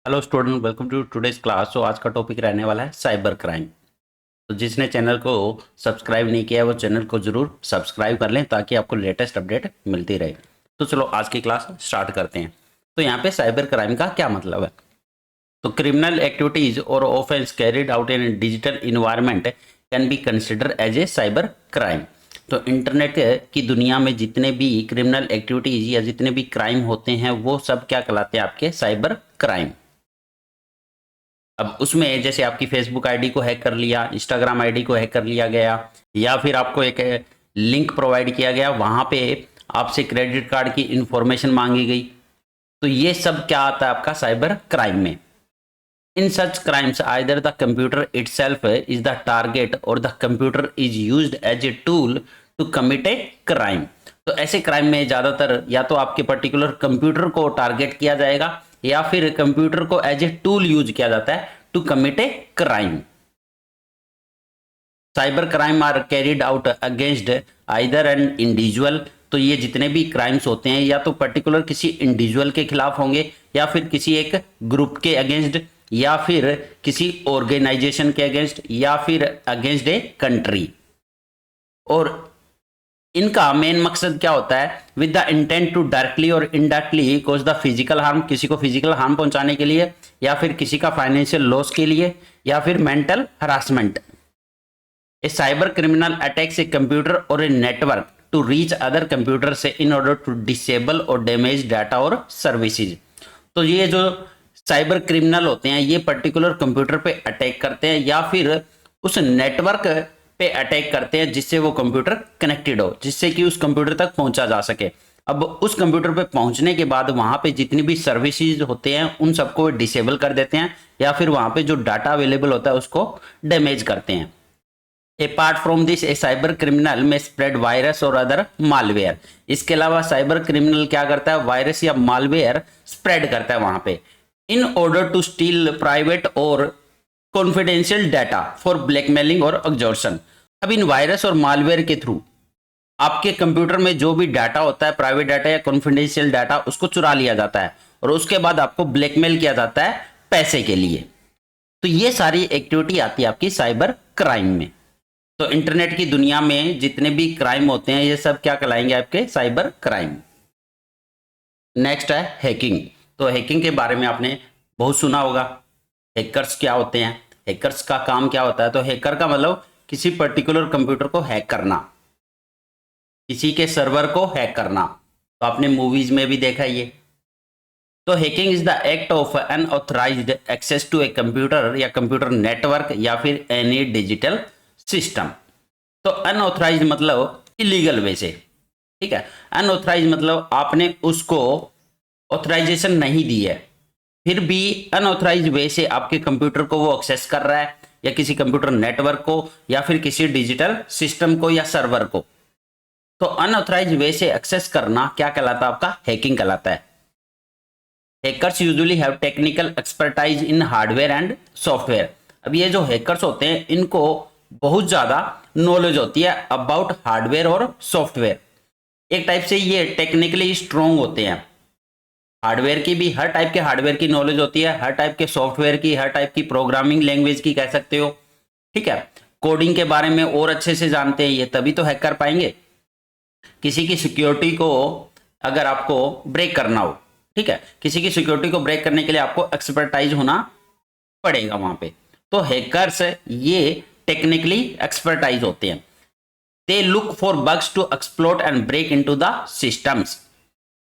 Hello student, welcome to today's class. तो आज का टॉपिक रहने वाला है साइबर क्राइम। तो जिसने चैनल को सब्सक्राइब नहीं किया है वो चैनल को जरूर सब्सक्राइब कर लें ताकि आपको लेटेस्ट अपडेट मिलती रहे। तो चलो आज की क्लास स्टार्ट करते हैं। तो यहाँ पे साइबर क्राइम का क्या मतलब है? तो क्रिमिनल एक्टिविटीज और offence carried out in digital environment can be consider as a cyber crime. तो इंटरनेट की दुनिया में जितने भी क्रिमिनल एक्टिविटीज या जितने भी क्राइम होते हैं वो सब क्या कहलाते हैं? आपके साइबर क्राइम। अब उसमें जैसे आपकी फेसबुक आईडी को हैक कर लिया, इंस्टाग्राम आईडी को हैक कर लिया गया, या फिर आपको एक लिंक प्रोवाइड किया गया, वहां पे आपसे क्रेडिट कार्ड की इंफॉर्मेशन मांगी गई, तो ये सब क्या आता है आपका साइबर क्राइम में। In such crimes either the computer itself is the target or the computer is used as a tool to commit a crime. तो ऐसे क्राइम में ज्यादातर या तो आपके पर्टिकुलर कंप्यूटर को टारगेट किया जाएगा या फिर कंप्यूटर को एज ए टूल यूज किया जाता है to commit a crime. Cyber crime are carried out against either an individual. तो ये जितने भी क्राइम्स होते हैं या तो पर्टिकुलर किसी इंडिविजुअल के खिलाफ होंगे या फिर किसी एक ग्रुप के अगेंस्ट या फिर किसी ऑर्गेनाइजेशन के अगेंस्ट या फिर अगेंस्ट ए कंट्री। और इनका मेन मकसद क्या होता है? With the intent to directly or indirectly cause the physical harm, किसी को फिजिकल हार्म पहुंचाने के लिए या फिर किसी का फाइनेंशियल लॉस के लिए या फिर mental harassment. A cyber criminal attacks a computer or a network to reach other computer से in order to disable or damage data or services. तो ये जो साइबर क्रिमिनल होते हैं ये पर्टिकुलर कंप्यूटर पे अटैक करते हैं या फिर उस नेटवर्क पे अटैक करते हैं जिससे वो कंप्यूटर कनेक्टेड हो, जिससे कि उस कंप्यूटर तक पहुंचा जा सके। अब उस कंप्यूटर पे पहुंचने के बाद वहां पे जितनी भी सर्विसेज होते हैं उन सबको डिसेबल कर देते हैं या फिर वहां पे जो डाटा अवेलेबल होता है उसको डैमेज करते हैं। Apart from this A cyber criminal में स्प्रेड वायरस और अदर मालवेयर। इसके अलावा साइबर क्रिमिनल क्या करता है? वायरस या मालवेयर स्प्रेड करता है वहां पे in order to steal private और कॉन्फिडेंशियल डाटा फॉर ब्लैकमेलिंग और एक्सटॉर्शन। अब इन वायरस और मालवेयर के थ्रू आपके कंप्यूटर में जो भी डाटा होता है, प्राइवेट डाटा या कॉन्फिडेंशियल डाटा, उसको चुरा लिया जाता है और उसके बाद आपको ब्लैकमेल किया जाता है पैसे के लिए। तो ये सारी एक्टिविटी आती है आपकी साइबर क्राइम में। तो इंटरनेट की दुनिया में जितने भी क्राइम होते हैं ये सब क्या कहलाएंगे? आपके साइबर क्राइम। नेक्स्ट है हैकिंग। तो हैकिंग के बारे में आपने बहुत सुना होगा। हैकर्स क्या होते हैं? हैकर्स का काम क्या होता है? तो हैकर का मतलब किसी पर्टिकुलर कंप्यूटर को हैक करना, किसी के सर्वर को हैक करना। तो आपने मूवीज में भी देखा ये। तो hacking is the act of unauthorized access to a computer या कंप्यूटर नेटवर्क या फिर एनी डिजिटल सिस्टम। तो अनऑथराइज्ड मतलब इलीगल वे से, ठीक है। अनऑथराइज्ड मतलब आपने उसको ऑथराइजेशन नहीं दी है, फिर भी अनऑथराइज्ड वे से आपके कंप्यूटर को वो एक्सेस कर रहा है या किसी कंप्यूटर नेटवर्क को या फिर किसी डिजिटल सिस्टम को या सर्वर को। तो अनऑथराइज्ड वे से एक्सेस करना क्या कहलाता है? आपका हैकिंग कहलाता है। Hackers usually have technical expertise in hardware and software. अब ये जो हैकर्स होते हैं इनको बहुत ज्यादा नॉलेज होती है अबाउट हार्डवेयर और सॉफ्टवेयर। एक टाइप से ये टेक्निकली स्ट्रोंग होते हैं। हार्डवेयर की भी, हर टाइप के हार्डवेयर की नॉलेज होती है, हर टाइप के सॉफ्टवेयर की, हर टाइप की प्रोग्रामिंग लैंग्वेज की कह सकते हो, ठीक है। कोडिंग के बारे में और अच्छे से जानते हैं ये, तभी तो हैक कर पाएंगे। किसी की सिक्योरिटी को अगर आपको ब्रेक करना हो, ठीक है, किसी की सिक्योरिटी को ब्रेक करने के लिए आपको एक्सपर्टाइज होना पड़ेगा वहां पे। तो हैकर्स ये टेक्निकली एक्सपर्टाइज होते हैं। They look for bugs to exploit and break into the systems.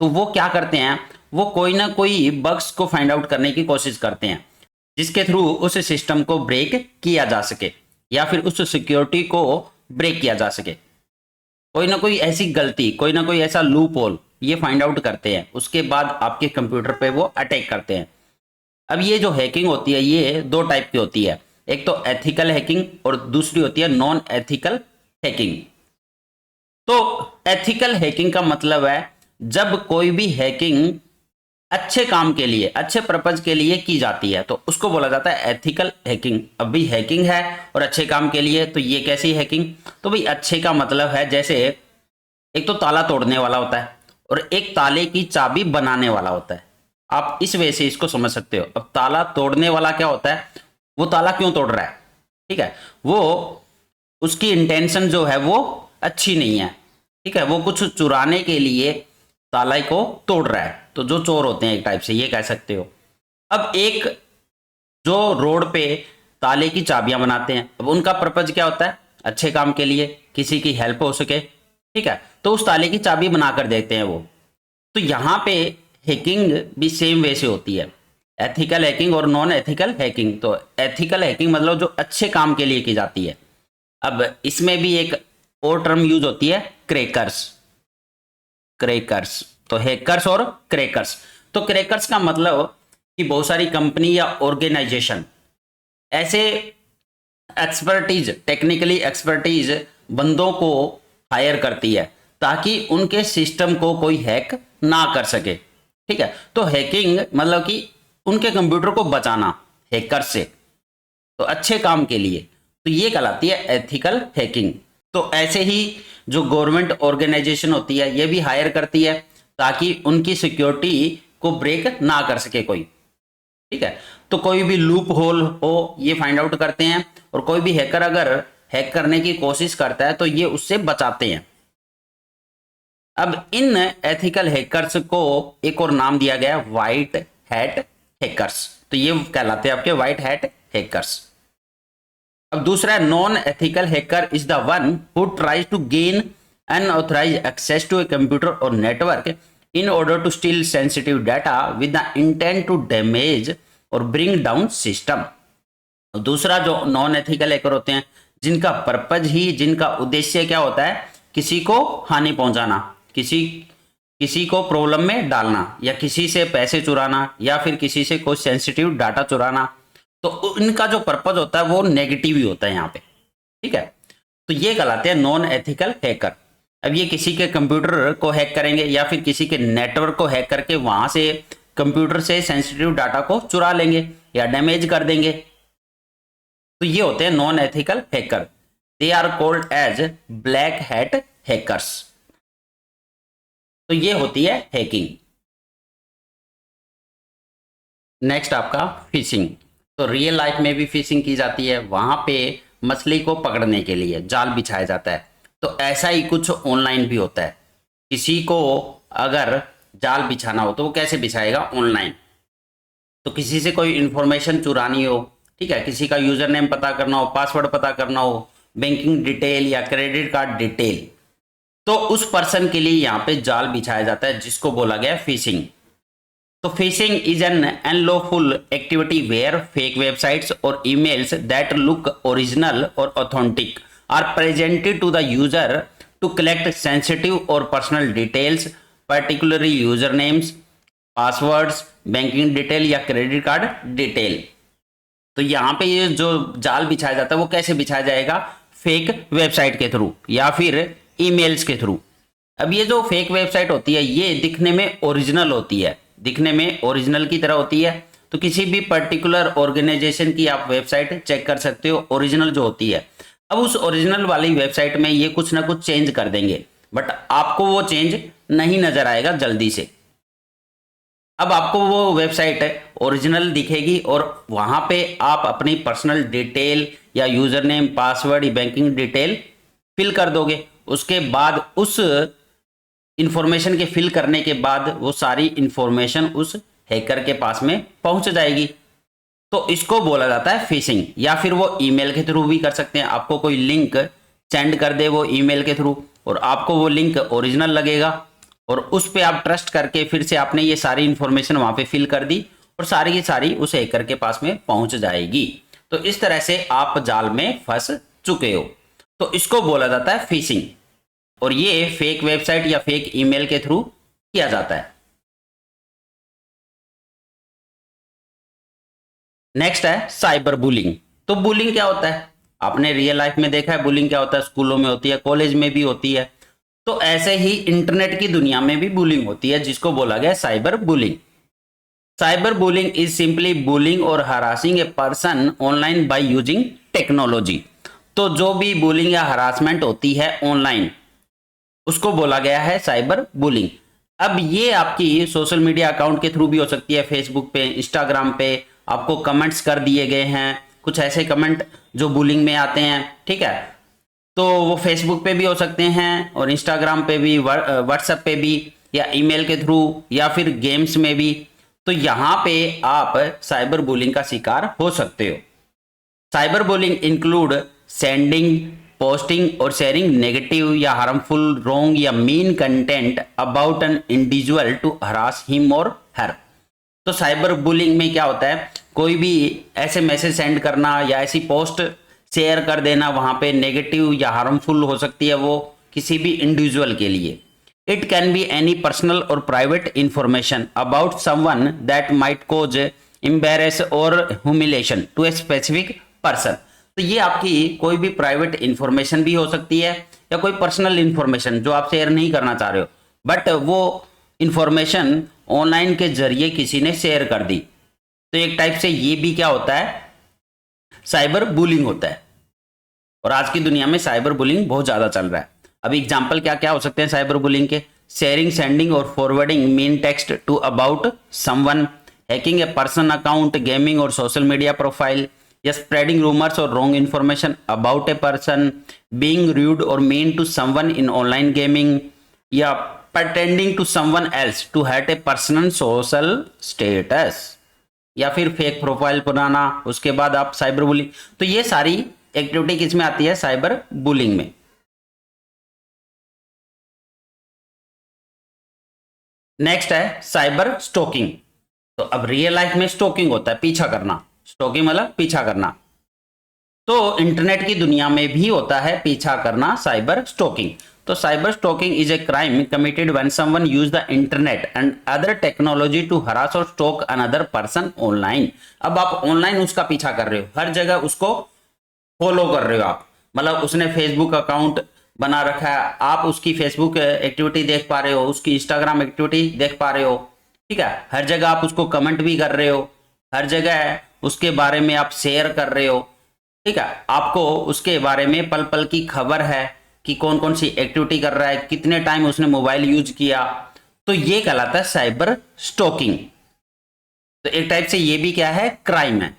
तो वो क्या करते हैं? वो कोई ना कोई बग्स को फाइंड आउट करने की कोशिश करते हैं जिसके थ्रू उस सिस्टम को ब्रेक किया जा सके या फिर उस सिक्योरिटी को ब्रेक किया जा सके। कोई ना कोई ऐसी गलती, कोई ना कोई ऐसा लूप होल ये फाइंड आउट करते हैं, उसके बाद आपके कंप्यूटर पे वो अटैक करते हैं। अब ये जो हैकिंग होती है ये दो टाइप की होती है, एक तो एथिकल हैकिंग और दूसरी होती है नॉन एथिकल हैकिंग। तो एथिकल हैकिंग का मतलब है जब कोई भी हैकिंग अच्छे काम के लिए, अच्छे पर्पज के लिए की जाती है तो उसको बोला जाता है एथिकल हैकिंग। अभी हैकिंग है और अच्छे काम के लिए, तो ये कैसी हैकिंग? तो भाई अच्छे का मतलब है जैसे एक तो ताला तोड़ने वाला होता है और एक ताले की चाबी बनाने वाला होता है। आप इस वे से इसको समझ सकते हो। अब ताला तोड़ने वाला क्या होता है, वो ताला क्यों तोड़ रहा है, ठीक है, वो उसकी इंटेंशन जो है वो अच्छी नहीं है, ठीक है, वो कुछ चुराने के लिए ताला को तोड़ रहा है। तो जो चोर होते हैं एक टाइप से ये कह सकते हो। अब एक जो रोड पे ताले की चाबियां बनाते हैं, अब उनका पर्पज क्या होता है, अच्छे काम के लिए, किसी की हेल्प हो सके, ठीक है, तो उस ताले की चाबी बनाकर देते हैं वो। तो यहाँ पे हैकिंग भी सेम वे से होती है, एथिकल हैकिंग और नॉन एथिकल हैकिंग। तो एथिकल हैकिंग मतलब जो अच्छे काम के लिए की जाती है। अब इसमें भी एक और टर्म यूज होती है, क्रैकर्स। क्रैकर्स तो हैकर्स और क्रैकर्स। तो क्रैकर्स का मतलब कि बहुत सारी कंपनी या ऑर्गेनाइजेशन ऐसे एक्सपर्टीज, टेक्निकली एक्सपर्टीज बंदों को हायर करती है ताकि उनके सिस्टम को कोई हैक ना कर सके, ठीक है। तो हैकिंग मतलब कि उनके कंप्यूटर को बचाना हैकर से, तो अच्छे काम के लिए, तो ये कहलाती है एथिकल हैकिंग। तो ऐसे ही जो गवर्नमेंट ऑर्गेनाइजेशन होती है ये भी हायर करती है ताकि उनकी सिक्योरिटी को ब्रेक ना कर सके कोई, ठीक है। तो कोई भी लूप होल हो ये फाइंड आउट करते हैं, और कोई भी हैकर अगर हैक करने की कोशिश करता है तो ये उससे बचाते हैं। अब इन एथिकल हैकर्स को एक और नाम दिया गया व्हाइट हैट हैकर्स। तो ये कहलाते हैं आपके व्हाइट हैट हैकर्स। अब दूसरा non ethical hacker is the one who tries to gain unauthorized access to a computer और network in order to steal sensitive data with the intent to damage or bring down system। दूसरा जो non ethical hacker होते हैं जिनका purpose ही, जिनका उद्देश्य क्या होता है, किसी को हानि पहुंचाना, किसी को प्रॉब्लम में डालना, या किसी से पैसे चुराना, या फिर किसी से कोई सेंसिटिव डाटा चुराना। तो इनका जो पर्पज होता है वो नेगेटिव ही होता है यहाँ पे, ठीक है। तो ये कहलाते हैं नॉन एथिकल हैकर। अब ये किसी के कंप्यूटर को हैक करेंगे या फिर किसी के नेटवर्क को हैक करके वहां से कंप्यूटर से सेंसिटिव डाटा को चुरा लेंगे या डैमेज कर देंगे। तो ये होते हैं non ethical hacker. They are called as black hat hackers. तो ये होती है हैकिंग। नेक्स्ट आपका फिशिंग। तो रियल लाइफ में भी फिशिंग की जाती है, वहां पे मछली को पकड़ने के लिए जाल बिछाया जाता है। तो ऐसा ही कुछ ऑनलाइन भी होता है। किसी को अगर जाल बिछाना हो तो वो कैसे बिछाएगा, ऑनलाइन। तो किसी से कोई इंफॉर्मेशन चुरानी हो, ठीक है, किसी का यूजर नेम पता करना हो, पासवर्ड पता करना हो, बैंकिंग डिटेल या क्रेडिट कार्ड डिटेल, तो उस पर्सन के लिए यहाँ पे जाल बिछाया जाता है जिसको बोला गया फिशिंग। तो phishing is an unlawful activity where fake websites और ईमेल्स दैट लुक ओरिजिनल और authentic are presented to the user to collect sensitive or personal details, particularly usernames, passwords, banking detail या credit card detail। तो यहाँ पे ये जो जाल बिछाया जाता है वो कैसे बिछाया जाएगा, फेक वेबसाइट के थ्रू या फिर ईमेल्स के थ्रू। अब ये जो फेक वेबसाइट होती है ये दिखने में ओरिजिनल होती है, दिखने में ओरिजिनल की तरह होती है। तो किसी भी पर्टिकुलर ऑर्गेनाइजेशन की आप वेबसाइट चेक कर सकते हो, ओरिजिनल जो होती है। अब उस ओरिजिनल वाली वेबसाइट में ये कुछ ना कुछ चेंज कर देंगे, बट आपको वो चेंज नहीं नजर आएगा जल्दी से। अब आपको वो वेबसाइट ओरिजिनल दिखेगी और वहां पे आप अपनी पर्सनल डिटेल या user name, password, banking detail fill कर दोगे। उसके बाद उस इंफॉर्मेशन के फिल करने के बाद वो सारी इंफॉर्मेशन उस हैकर के पास में पहुंच जाएगी। तो इसको बोला जाता है फिशिंग। या फिर वो ईमेल के थ्रू भी कर सकते हैं, आपको कोई लिंक सेंड कर दे वो ईमेल के थ्रू और आपको वो लिंक ओरिजिनल लगेगा और उस पे आप ट्रस्ट करके फिर से आपने ये सारी इंफॉर्मेशन वहां पे फिल कर दी और सारी की सारी उस हैकर के पास में पहुंच जाएगी। तो इस तरह से आप जाल में फंस चुके हो। तो इसको बोला जाता है फिशिंग और ये फेक वेबसाइट या फेक ईमेल के थ्रू किया जाता है। नेक्स्ट है साइबर बुलिंग। तो बुलिंग क्या होता है, आपने रियल लाइफ में देखा है बुलिंग क्या होता है, स्कूलों में होती है, कॉलेज में भी होती है। तो ऐसे ही इंटरनेट की दुनिया में भी बुलिंग होती है जिसको बोला गया cyber bullying. Cyber bullying is simply bullying or harassing a person online by using technology. तो जो भी बुलिंग या हरासमेंट होती है ऑनलाइन उसको बोला गया है साइबर बुलिंग। अब ये आपकी सोशल मीडिया अकाउंट के थ्रू भी हो सकती है, फेसबुक पे, इंस्टाग्राम पे आपको कमेंट्स कर दिए गए हैं, कुछ ऐसे कमेंट जो बुलिंग में आते हैं, ठीक है, तो वो फेसबुक पे भी हो सकते हैं और इंस्टाग्राम पे भी, व्हाट्सएप पे भी, या ईमेल के थ्रू, या फिर गेम्स में भी। तो यहाँ पे आप साइबर बुलिंग का शिकार हो सकते हो। Cyber bullying include sending, posting और शेयरिंग नेगेटिव या हार्मफुल, रॉन्ग या mean content about an individual to harass him और हर। तो साइबर बुलिंग में क्या होता है, कोई भी ऐसे मैसेज सेंड करना या ऐसी पोस्ट शेयर कर देना, वहां पे नेगेटिव या हार्मफुल हो सकती है वो किसी भी इंडिविजुअल के लिए। It can be any personal or private information about someone that might cause embarrass or humiliation to a specific person. तो ये आपकी कोई भी प्राइवेट इंफॉर्मेशन भी हो सकती है या कोई पर्सनल इंफॉर्मेशन जो आप शेयर नहीं करना चाह रहे हो, बट वो इंफॉर्मेशन ऑनलाइन के जरिए किसी ने शेयर कर दी। तो एक टाइप से ये भी क्या होता है, साइबर बुलिंग होता है। और आज की दुनिया में साइबर बुलिंग बहुत ज्यादा चल रहा है। अब एग्जांपल क्या क्या हो सकते हैं साइबर बुलिंग के, sharing, sending or forwarding mean text to about someone, hacking a person account, gaming or social media profile, या spreading rumours or wrong information about a person, being rude or mean to someone in online gaming, या pretending to someone else to hurt a personal social status, या फिर fake profile बनाना, उसके बाद आप cyber bullying. तो ये सारी activity किस में आती है, साइबर बुलिंग में। नेक्स्ट है साइबर स्टोकिंग। तो अब रियल लाइफ में स्टोकिंग होता है पीछा करना, स्टोकिंग मतलब पीछा करना, तो इंटरनेट की दुनिया में भी होता है पीछा करना, साइबर स्टोकिंग। तो cyber stalking is a crime committed when someone use the internet and other technology to harass और स्टोक अनदर पर्सन ऑनलाइन। अब आप ऑनलाइन उसका पीछा कर रहे हो, हर जगह उसको फॉलो कर रहे हो आप, मतलब उसने फेसबुक अकाउंट बना रखा है, आप उसकी फेसबुक एक्टिविटी देख पा रहे हो, उसकी इंस्टाग्राम एक्टिविटी देख पा रहे हो, ठीक है, हर जगह आप उसको कमेंट भी कर रहे हो, हर जगह उसके बारे में आप शेयर कर रहे हो, ठीक है, आपको उसके बारे में पल पल की खबर है कि कौन कौन सी एक्टिविटी कर रहा है, कितने टाइम उसने मोबाइल यूज किया। तो ये कहलाता है साइबर स्टोकिंग। तो एक टाइप से ये भी क्या है, क्राइम है।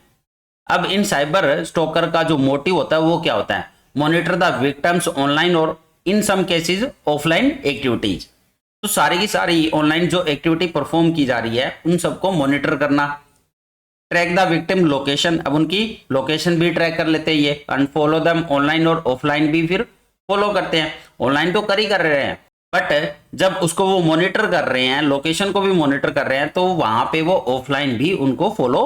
अब इन साइबर स्टोकर का जो मोटिव होता है वो क्या होता है, मॉनिटर द विक्टिम्स ऑनलाइन और इन सम केसेस ऑफलाइन एक्टिविटीज। तो सारी की सारी ऑनलाइन जो एक्टिविटी परफॉर्म की जा रही है उन सबको मॉनिटर करना, ट्रैक द विक्टिम लोकेशन, अब उनकी लोकेशन भी ट्रैक कर लेते हैं ये, अनफॉलो देम ऑनलाइन और ऑफलाइन भी फिर फॉलो करते हैं। ऑनलाइन तो कर रहे हैं, बट जब उसको वो मॉनिटर कर रहे हैं, लोकेशन को भी मॉनिटर कर रहे हैं, तो वहां पे वो ऑफलाइन भी उनको फॉलो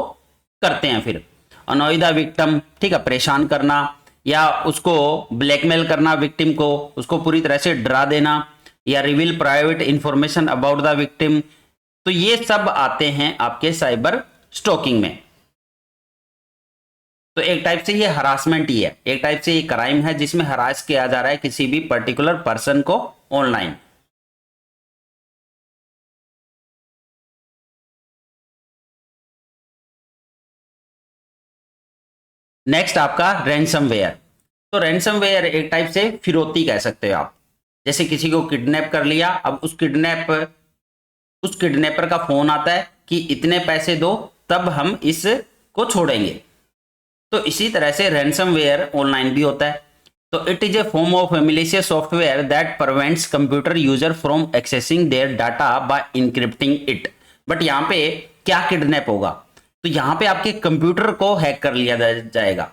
करते हैं। फिर अनॉय द विक्टिम, ठीक है, परेशान करना या उसको ब्लैकमेल करना विक्टिम को, उसको पूरी तरह से डरा देना, या reveal private information about the victim. तो ये सब आते हैं आपके साइबर स्टोकिंग में। तो एक टाइप से ये हरासमेंट ही है, एक टाइप से ये क्राइम है जिसमें हरास किया जा रहा है किसी भी पर्टिकुलर पर्सन को ऑनलाइन। नेक्स्ट आपका रैंसमवेयर। तो रैंसमवेयर एक टाइप से फिरौती कह सकते हो आप, जैसे किसी को किडनैप कर लिया, अब उस किडनैपर का फोन आता है कि इतने पैसे दो तब हम इसको छोड़ेंगे। तो इसी तरह से रैंसमवेयर ऑनलाइन भी होता है। तो it is a form of malicious software that prevents computer user from accessing their data by encrypting it. But यहाँ पे क्या किडनैप होगा, तो यहाँ पे आपके कंप्यूटर को हैक कर लिया जाएगा।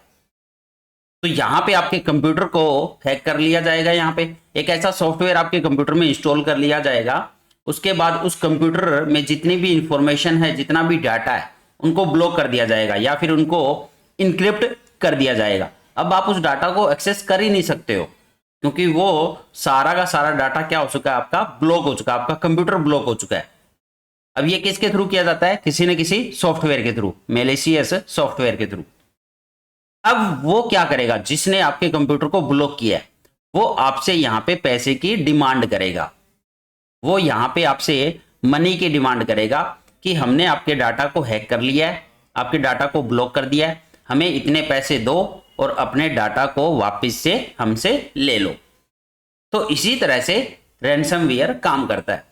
तो यहाँ पे आपके कंप्यूटर को हैक कर लिया जाएगा, यहाँ पे एक ऐसा सॉफ्टवेयर आपके कंप्यूटर में इंस्टॉल कर लिया जाएगा। उसके बाद उस कंप्यूटर में जितनी भी इंफॉर्मेशन है, जितना भी डाटा है, उनको ब्लॉक कर दिया जाएगा या फिर उनको इनक्रिप्ट कर दिया जाएगा। अब आप उस डाटा को एक्सेस कर ही नहीं सकते हो, क्योंकि वो सारा का सारा डाटा क्या हो चुका है, आपका ब्लॉक हो चुका है, आपका कंप्यूटर ब्लॉक हो चुका है। अब ये किसके थ्रू किया जाता है, किसी न किसी सॉफ्टवेयर के थ्रू, मैलिशियस सॉफ्टवेयर के थ्रू। अब वो क्या करेगा, जिसने आपके कंप्यूटर को ब्लॉक किया है वो आपसे यहाँ पे पैसे की डिमांड करेगा, वो यहाँ पे आपसे मनी की डिमांड करेगा कि हमने आपके डाटा को हैक कर लिया है, आपके डाटा को ब्लॉक कर दिया है, हमें इतने पैसे दो और अपने डाटा को वापस से हमसे ले लो। तो इसी तरह से रैंसमवेयर काम करता है।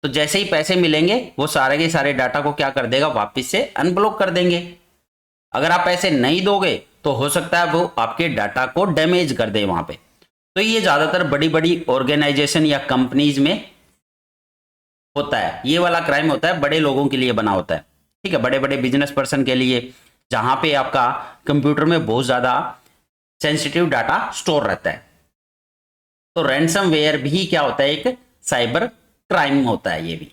तो जैसे ही पैसे मिलेंगे वो सारे के सारे डाटा को क्या कर देगा, वापस से अनब्लॉक कर देंगे। अगर आप पैसे नहीं दोगे तो हो सकता है वो आपके डाटा को डैमेज कर दे वहां पे। तो ये ज्यादातर बड़ी बड़ी ऑर्गेनाइजेशन या कंपनीज में होता है, ये वाला क्राइम होता है, बड़े लोगों के लिए बना होता है, ठीक है, बड़े बड़े बिजनेस पर्सन के लिए, जहां पे आपका कंप्यूटर में बहुत ज्यादा सेंसिटिव डाटा स्टोर रहता है। तो रैंसमवेयर भी क्या होता है, एक साइबर क्राइम होता है ये भी।